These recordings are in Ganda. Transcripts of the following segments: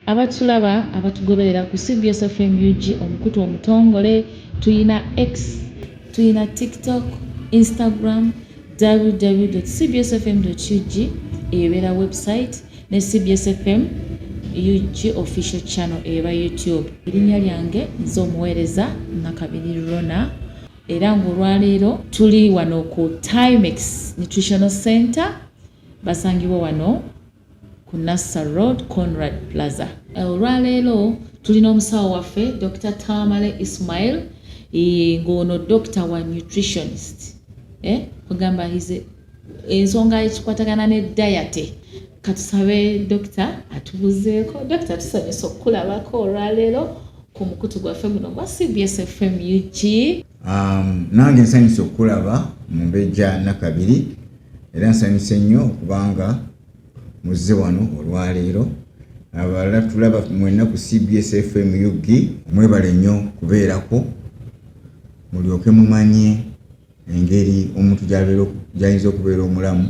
abatulaba abatugoberera ku CBS FM UG omukutu omutongole, tuyina X, tuyina TikTok, Instagram, www.cbsfm.ug ebeera website ne CBS FM UG official channel eba YouTube. Erinnya lyange nze omuweereza Nakabiri Rona, era ng'olwaleero tuli wano ku Timex Nutritional Center, basangibwa wano ku Nassar Road, Conrad Plaza. Olwaleero tulina omusawo waffe Dr. Tamale Ismail, ng'ono doctor wa nutritionist. Kugamba ensonga ekikwatagana ne diet. Katusabe Dr. atubuzeeko. Dr. tusanyusa okukulabako olwaleero ku mukutu gwaffe guno gwa CBS FM UG. Nange nsanyusa okukulaba mu Mbejja Nakabiri, era nsanyusa nnyo okubanga muzze wano olwaleero. Abalala tulaba mwenna ku CBS FM UG, mwebale nnyo kubeerako mulyoke mumanye engeri omuntu gy'ayinza okubeera omulamu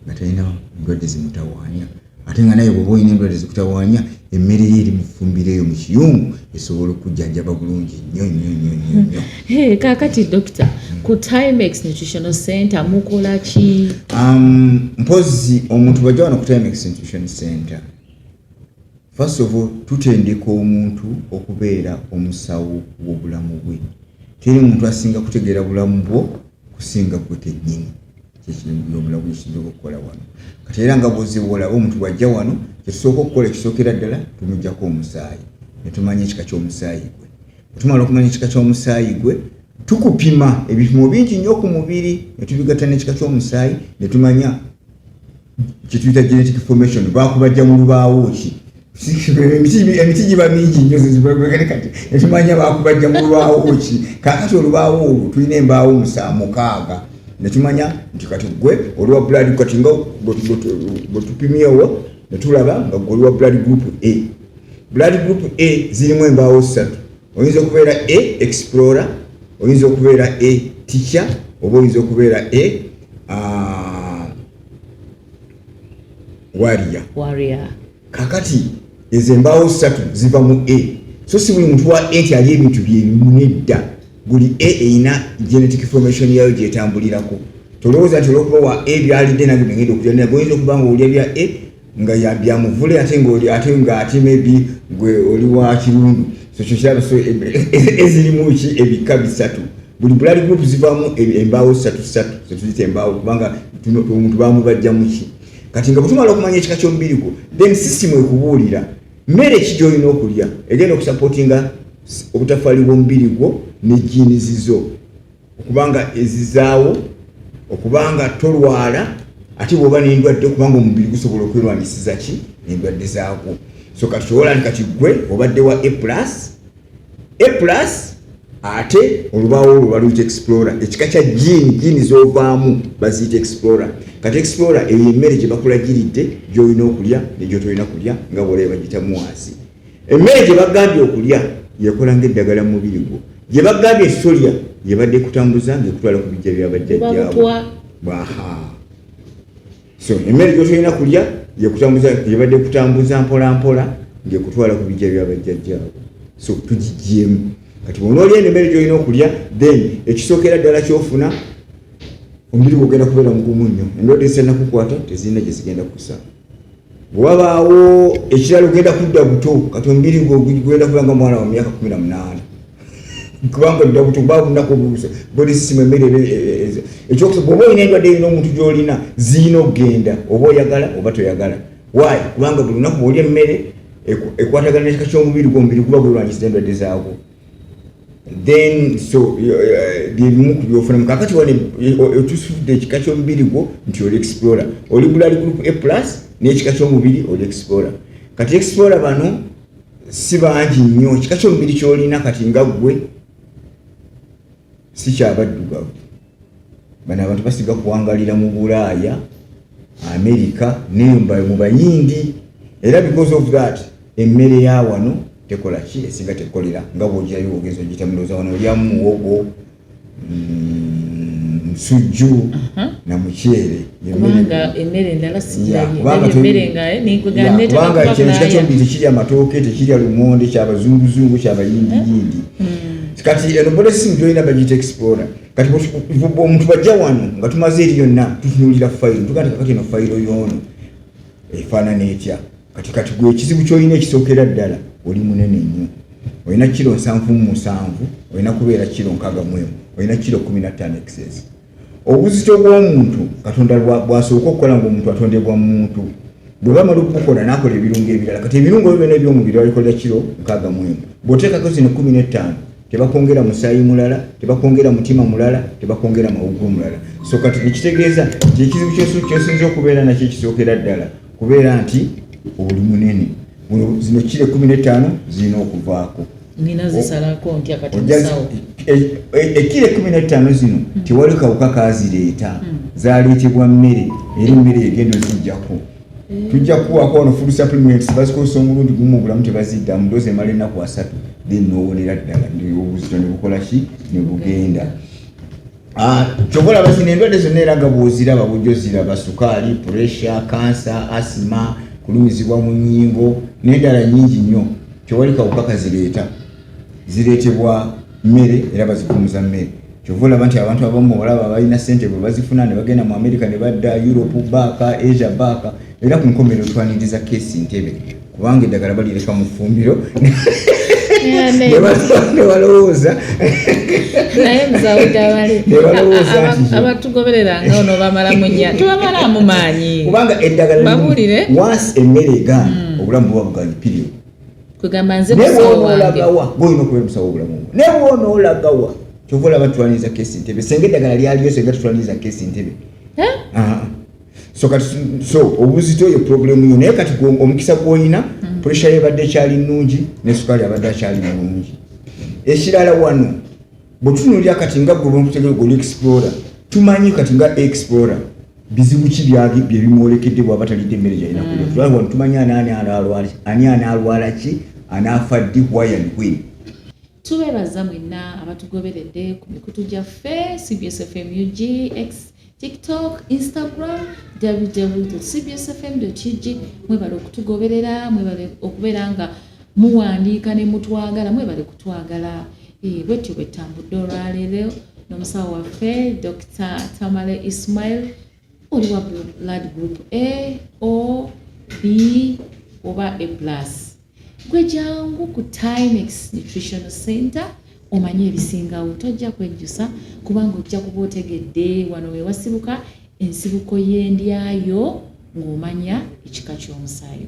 nga talina endwadde zimutawaanya, ate nga naye bw'oba olina endwadde zikutawaanya, emmere ye eri mu ffumbiro eyo mu kiyungu esobola okujjanjaba bulungi nnyo nnyo nnyo nnyo. Kaakati Dr. ku Timex Nutritional Center mukola ki? Mpozi omuntu bajja wano ku Timex Nutritional Center, first of all tutendeka omuntu okubeera omusawo w'obulamu bwe. Teri muntu asinga kutegeera bulamu bwo kusinga gwe kennyini. Kyekiri omulamu ekiyinza okukola wano. Kati era nga bw'olaba omuntu bw'ajja wano, kyesooka okukola ekisookera ddala tumuggyako omusaayi ne tumanya ekika ky'omusaayi gwe. Bwe tumala okumanya ekika ky'omusaayi gwe, tukupima ebipimo bingi nnyo ku mubiri ne tubigatta n'ekika ky'omusaayi ne tumanya kye tuyita genetic information, baakubajja mu lubaawo ki. Emiti giba mingi nnyo kati netumanya baakubajja mu lubaawo ki. Kaakati olubaawo olwo tulina embaawo 6 ne tumanya nti kati gwe oliwa blood, kati nga bwe tupimyewo ne tulaba nga gwe oliwa blood group A. Blood group A zirimu embaawo 3. Oyinza okubeera A explorer, oyinza okubeera A teacher, oba oyinza okubeera A warrior. Kakati ezo embaawo 3 ziva mu A. So si buli muntu wa A nti ali ebintu by'ebimudda. Buli A eyina genetic information yayo gyetambulirako. Tolowooza nti olwokuba wa A byalidde nabyo bengenda okulya, naye oyinza okuba nga olya bya A nga byamuvule ate nga maybe gwe oli wa kirundu. So kyokiraba, so ezirimu ki ebika 3. Buli blood group zivaamu embaawo 3 zetuyita embaawo kubanga omuntu baamubajja mu ki. Kati nga bwetumala okumanya ekika ky'omubiri gwo, then system ekubuulira mmere ki gy'olina okulya egenda okusapootinga obutafaali bw'omubiri gwo ne jiini zizo, okubanga ezizaawo, okubanga tolwala, ate bw'oba n'endwadde okubanga omubiri gusobola okwerwanisiza ki endwadde zaagwo. So kati kyowola nti kati gwe obadde wa A+, ate olubaawo olwo baluyita explorer. Ekika kya jiini z'ovaamu baziyita explorer. Kati explorer eyo emmere gye bakulagiridde gy'olina okulya ne gy'otolina kulya nga bw'olaba bagiyita muwaasi. Emmere gye bagambye okulya yekola ng'eddagala mu mubiri gwo. Gye bagambye solya yebadde kutambuza ng'ekutwala ku bijja bya bajjajjaabwe. So emmere gy'otolina kulya yebadde kutambuza mpola mpola ng'ekutwala ku bijja bya bajjajjaabwe. So tugiggyemu. Kati bw'onoolya emmere gy'olina okulya, then ekisookera ddala ky'ofuna, omubiri gw'ogenda kubeera mugumu nnyo. Endwadde ezitanakukwata tezirina gye zigenda kussa. Bwe wabaawo ekirala ogenda kudda buto, kati omubiri gw'ogenda kuba nga mwana wa myaka 18. Kubanga dda buto baba bunaku obubuusa body system emmere ekyokusooka bw'oba olina endwadde erina omuntu gy'olina zirina okugenda oba oyagala oba toyagala. Why? Kubanga buli lunaku bw'olya emmere ekwatagana n'ekika ky'omubiri gwo, omubiri guba gwerwanyisiza endwadde zaagwo. Then so byebimu ku byofunamu. Kakati wane otusudde ekika ky'omubiri gwo nti oli explorer, oli blood group A+ n'ekika ky'omubiri oli explorer. Kati explorer bano si bangi nnyo. Ekika ky'omubiri ky'olina kati nga gwe si kyabaddugavu. Bano abantu basiga kuwangalira mu Bulaaya, America neyo mu Bayindi, era because of that emmere ya wano tekola ki esinga tekolera nga bw'ogirayo ogeza ogiyita mulooza wano olyamu muwogo, nsujju na mukyere kubanga emmere endala sijjalye kubanga emmere nga nikugande kubanga kino kikakyombi tekirya matooke tekirya lumonde kyabazunguzungu kyabayindiyindi kati eno bodesimu gyolina bagiyita explorer kati omuntu bajja wano nga tumaze eri yonna tutunuulira fayiro tuganda kakati eno fayiro y'ono efaanana etya kati gwe ekizibu kyolina ekisookera ddala oli munene nnyo olina kiro 7.7 olina kubeera kiro 61 olina kiro 15 excess obuzito bw'omuntu katonda bwasooka okukola ng'omuntu atondebwa mu muntu bwe bamala okukola n'akola ebirungo ebirala kati ebirungo ebyo byonna eby'omubiri babikolera kiro 61 bw'oteekako zino 15 tebakwongera musaayi mulala tebakwongera mutima mulala tebakwongera mawuggwe mulala so kati nekitegeeza ekizibu kyosinza okubeera nakyo ekisookera ddala kubeera nti oli munene zino kiro 15 zirina okuvaako nina zisalako ntya kati musawo ekiro 15 zino tewali kawuka kazireeta zaleetebwa mmere eri mmere egendo zijjako tujja kuwaako wano food supplements bazikosa omulundi gumu obulamu tebaziddamu doozi emala ennaku 3 then nowonera ddala obuzito ne bukola ki ne bugenda kyobola bazina endwadde zonna era nga bw'oziraba bujja oziraba sukaali pressure kansa asima kulumizibwa mu nnyingo n'endala nnyingi nnyo kyowali kawuka kazireeta zireetebwa mmere era bazikumuza mmere kyova olaba nti abantu abamu olaba balina ssente bwe bazifuna ne bagenda mu America ne badda Europe baaka Asia baaka era ku nkomerero twaniriza keesi Ntebe kubanga eddagala balireka mu ffumbiro ne balowooza naye muzawudde abatugoberera nga ono bamalamu nnya tubamalamu maanyi kubanga eddagala babulire once emmere egaana obulamu buba buganye period kugamba nze musawo wange golina okuba musawo obulamu ne bwona olagawa kyova olaba tutwaniriza keesi Ntebe senga eddagala lyaliyo senga tutwaniriza keesi Ntebe so obuzito yo problemu yo naye kati omukisa gw'olina pressure yebadde ekyali nnungi ne sukaali abadde akyali mulungi ekirala wano bwetunuulira kati nga gwemutegere goli explorer tumanyi kati nga explorer bizibu ki bye bimwolekedde bw'aba talidde emmere gyalina kulya wano tumanyi ani anaalwala ki anaafa ddi why and when tubeebaza mwenna abatugoberedde ku mikutu gyaffe CBS FM UG X TikTok, Instagram, www.cbsfm.ug mwebale okutugoberera mwebale okubeera nga muwandiika ne mutwagala mwebale kutwagala bwetyo bwetambudde olwaleero n'omusawo waffe Dr. Tamale Ismail oli wa blood group A, O, B oba A+. Gwe jangu ku Timex Nutritional Center omanye ebisingawo tojja kwejjusa kubanga ojja kuba otegedde wano we wasibuka ensibuko y'endyayo ng'omanya ekika ky'omusaayi.